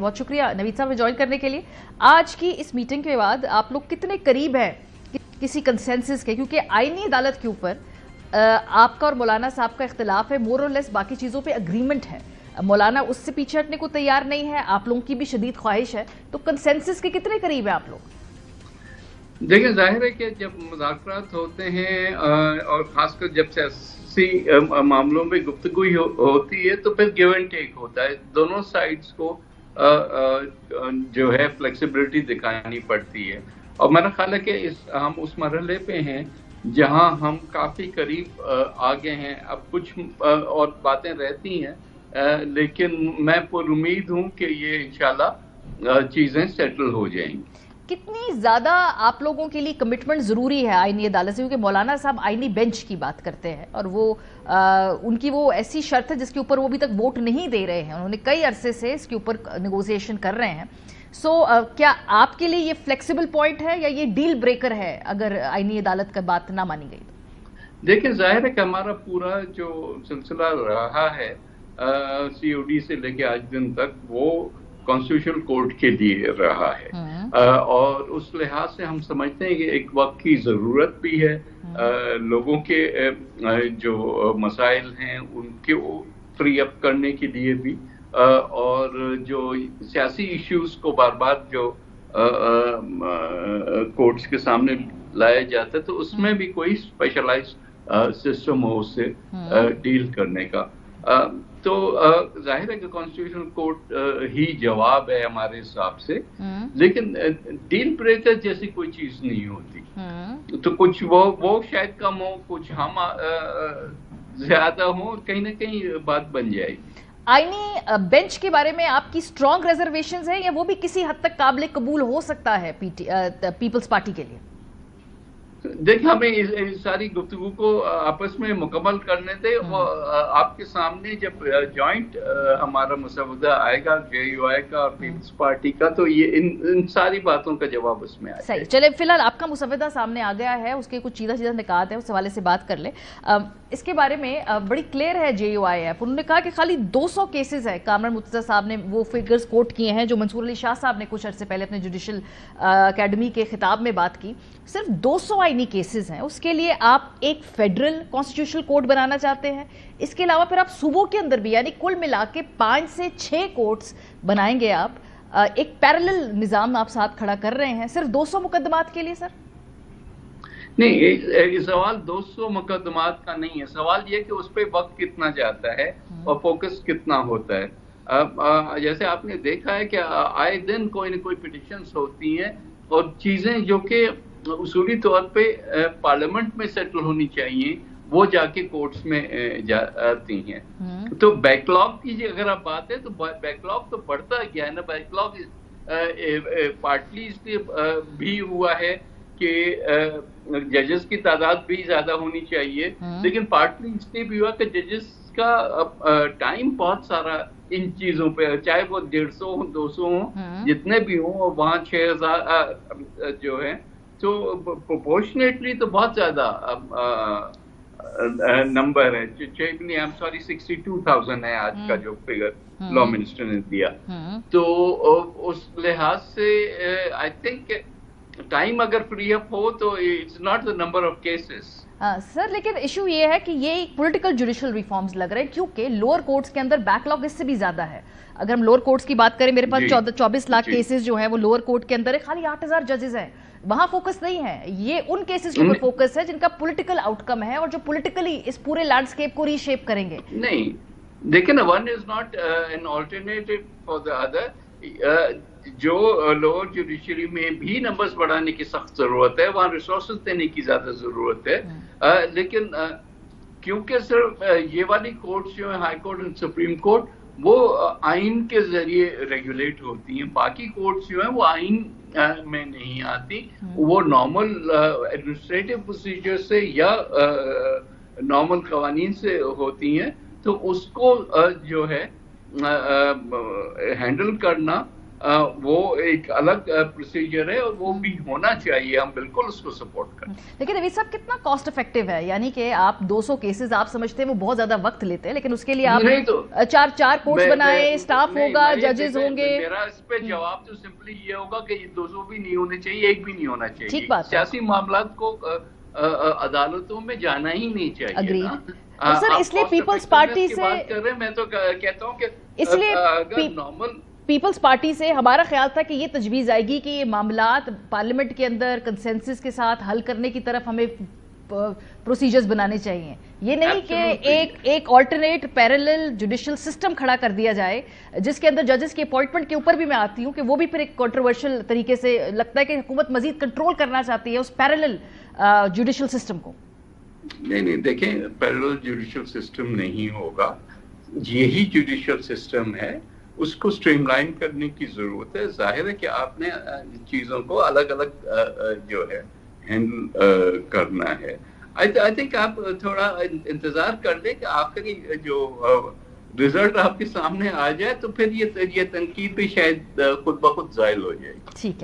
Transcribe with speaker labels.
Speaker 1: بہت شکریہ نوید صاحب جوائن کرنے کے لیے. آج کی اس میٹنگ کے بعد آپ لوگ کتنے قریب ہیں کسی کنسنسس کے؟ کیونکہ آئینی عدالت کے اوپر آپ کا اور مولانا صاحب کا اختلاف ہے, مور اور لیس باقی چیزوں پہ اگریمنٹ ہے. مولانا اس سے پیچھے ہٹنے کو تیار نہیں ہے, آپ لوگوں کی بھی شدید خواہش ہے, تو کنسنسس کے کتنے قریب ہیں آپ لوگ؟
Speaker 2: دیکھیں, ظاہر ہے کہ جب مذاکرات ہوتے ہیں اور خاص کر جب سیاسی معاملوں میں گفتگو ہوتی ہے تو پھر گیو اینڈ ٹیک ہوتا ہے. دونوں سائڈز کو جو ہے فلیکسیبلٹی دکھانی پڑتی ہے, اور میرا خیال ہے کہ ہم اس مرحلے پہ ہیں جہاں ہم کافی قریب آگے ہیں. اب کچھ اور باتیں رہتی ہیں, لیکن میں پر امید ہوں کہ یہ انشاءاللہ چیزیں سیٹل ہو جائیں گی.
Speaker 1: کتنی زیادہ آپ لوگوں کے لیے کمٹمنٹ ضروری ہے آئینی عدالت سے؟ کیونکہ مولانا صاحب آئینی بینچ کی بات کرتے ہیں اور وہ ان کی وہ ایسی شرط ہے جس کے اوپر وہ ابھی تک ووٹ نہیں دے رہے ہیں. انہوں نے کئی عرصے سے اس کے اوپر نیگوزیشن کر رہے ہیں. کیا آپ کے لیے یہ فلیکسیبل پوائنٹ ہے یا یہ ڈیل بریکر ہے اگر آئینی عدالت کا بات نہ مانی گئی تو؟
Speaker 2: دیکھیں, ظاہر ہے کہ ہمارا پورا جو سلسلہ رہا ہے سی او ڈی سے لے کے آج دن تک وہ کانسٹیٹیوشن کورٹ کے لیے رہا ہے, اور اس لحاظ سے ہم سمجھتے ہیں کہ ایک وقت کی ضرورت بھی ہے. لوگوں کے جو مسائل ہیں ان کے فری اپ کرنے کے لیے بھی, اور جو سیاسی ایشوز کو بار بار جو کورٹس کے سامنے لایا جاتا ہے تو اس میں بھی کوئی اسپیشلائز سسٹم ہو اس سے ڈیل کرنے کا. تو ظاہر ہے کہ کانسٹیٹیوشن کورٹ ہی جواب ہے ہمارے حساب سے, لیکن ڈیل بریکر جیسی کوئی چیز نہیں ہوتی. تو کچھ وہ شاید کم ہو, کچھ ہم زیادہ ہوں, کہیں نہ کہیں بات بن جائے گی.
Speaker 1: آئینی بینچ کے بارے میں آپ کی اسٹرانگ ریزرویشنز ہیں یا وہ بھی کسی حد تک قابل قبول ہو سکتا ہے پیپلز پارٹی کے لیے؟
Speaker 2: دیکھ, ہمیں اس ساری گفتگو کو آپس میں مکمل کرنے دے. آپ کے سامنے جب جوائنٹ ہمارا مسودہ آئے گا جے یو آئی کا اور پیپلز پارٹی کا, تو یہ ان ساری باتوں کا جواب اس میں آئے گا.
Speaker 1: صحیح, چلے فی الحال آپ کا مسودہ سامنے آ گیا ہے, اس کے کچھ چیزہ نکات ہیں, اس حوالے سے بات کر لیں. اس کے بارے میں بڑی کلیئر ہے جے یو آئی ایف, انہوں نے کہا کہ خالی 200 کیسز ہے. کامران مرتضیٰ صاحب نے وہ فگرز کوٹ کیے ہیں جو منصور علی شاہ صاحب نے کچھ عرصے پہلے اپنے جوڈیشل اکیڈمی کے خطاب میں بات کی. صرف 200 آئینی کیسز ہیں, اس کے لیے آپ ایک فیڈرل کانسٹیٹیوشنل کوڈ بنانا چاہتے ہیں. اس کے علاوہ پھر آپ صوبوں کے اندر بھی, یعنی کل ملا کے 5 سے 6 کورٹس بنائیں گے آپ. ایک پیرلل نظام آپ ساتھ کھڑا کر رہے ہیں صرف 200 مقدمات کے لیے. سر
Speaker 2: نہیں, یہ سوال 200 مقدمات کا نہیں ہے. سوال یہ کہ اس پہ وقت کتنا جاتا ہے اور فوکس کتنا ہوتا ہے. جیسے آپ نے دیکھا ہے کہ آئے دن کوئی نہ کوئی پٹیشنز ہوتی ہیں اور چیزیں جو کہ اصولی طور پہ پارلیمنٹ میں سیٹل ہونی چاہیے وہ جا کے کورٹس میں جاتی ہیں. تو بیک لاگ کی اگر آپ بات ہے تو بیک لاگ تو بڑھتا گیا ہے نا. بیک لاگ پارٹلی اس لیے بھی ہوا ہے کہ ججز کی تعداد بھی زیادہ ہونی چاہیے, لیکن پارٹلی اس لیے بھی ہوا کہ ججز کا ٹائم بہت سارا ان چیزوں پہ, چاہے وہ 150 ہوں 200 ہوں جتنے بھی ہوں, اور وہاں 6000 جو ہے, تو پروپورشنیٹلی تو بہت زیادہ نمبر ہے. 62,000 ہے آج کا جو فگر لا منسٹر نے دیا. تو اس لحاظ سے آئی تھنک ٹائم اگر فری اپ ہو تو it's not the number of cases.
Speaker 1: Sir, لیکن ایشو یہ ہے کہ یہ ایک پولیٹیکل جوڈیشل ریفارمز لگ رہے ہیں, کیونکہ لوور کورٹس کے اندر بیک لاگ اس سے بھی زیادہ ہے. اگر ہم لوور کورٹس کی بات کریں, میرے پاس 24 لاکھ کیسز جو ہیں وہ لوور کورٹ کے اندر ہے, خالی 8000 ججز ہیں. وہاں فوکس نہیں ہے, یہ ان کیسز کے اوپر فوکس ہے جن کا پولیٹیکل آؤٹ کم ہے اور جو پولیٹیکلی اس پورے لینڈسکیپ کو ری شیپ کریں گے.
Speaker 2: نہیں, دیکھیں نا, one is not an alternative for the other. جو لوور جوڈیشری میں بھی نمبرز بڑھانے کی سخت ضرورت ہے, وہاں ریسورسز دینے کی زیادہ ضرورت ہے. لیکن کیونکہ صرف یہ والی کورٹس جو ہیں, ہائی کورٹ اور سپریم کورٹ, وہ آئین کے ذریعے ریگولیٹ ہوتی ہیں. باقی کورٹس جو ہیں وہ آئین میں نہیں آتی, وہ نارمل ایڈمنسٹریٹو پروسیجر سے یا نارمل قوانین سے ہوتی ہیں. تو اس کو جو ہے ہینڈل کرنا وہ ایک الگ پروسیجر ہے اور وہ بھی ہونا چاہیے, ہم بالکل اس کو سپورٹ کریں.
Speaker 1: لیکن نوید صاحب کتنا کاسٹ افیکٹو ہے, یعنی کہ آپ 200 کیسز آپ سمجھتے ہیں وہ بہت زیادہ وقت لیتے ہیں, لیکن اس کے لیے آپ چار کوچ بنائے, اسٹاف ہوگا, ججز ہوں گے.
Speaker 2: میرا اس پہ جواب تو سمپلی یہ ہوگا کہ یہ 200 بھی نہیں ہونے چاہیے, ایک بھی نہیں ہونا چاہیے.
Speaker 1: ٹھیک بات,
Speaker 2: سیاسی معاملات کو عدالتوں میں جانا ہی نہیں چاہیے نا.
Speaker 1: سر اس لیے پیپلز پارٹی سے
Speaker 2: بات کر رہے ہیں, میں تو کہتا ہوں کہ
Speaker 1: اس لیے پیپلز پارٹی سے ہمارا خیال تھا کہ یہ تجویز آئے گی کہ یہ معاملات پارلیمنٹ کے اندر کنسنسس کے ساتھ حل کرنے کی طرف ہمیں پروسیجرز بنانے چاہیے, یہ نہیں کہ ایک آلٹرنیٹ پیرلل جوڈیشل سسٹم کھڑا کر دیا جائے جس کے اندر ججز کی اپوائنٹمنٹ کے اوپر بھی میں آتی ہوں کہ وہ بھی پھر ایک کنٹروورشل طریقے سے لگتا ہے کہ حکومت مزید کنٹرول کرنا چاہتی ہے اس پیرلل جوڈیشل سسٹم کو.
Speaker 2: نہیں دیکھیں, پیرلل جوڈیشل سسٹم نہیں ہوگا, یہی جوڈیشل سسٹم ہے, اس کو سٹریم لائن کرنے کی ضرورت ہے. ظاہر ہے کہ آپ نے چیزوں کو الگ الگ جو ہے ہینڈل کرنا ہے. آئی تھنک آپ تھوڑا انتظار کر لیں کہ آخری جو رزلٹ آپ کے سامنے آ جائے تو پھر یہ تنقید بھی شاید خود بخود زائل ہو جائے گی.
Speaker 1: ٹھیک ہے.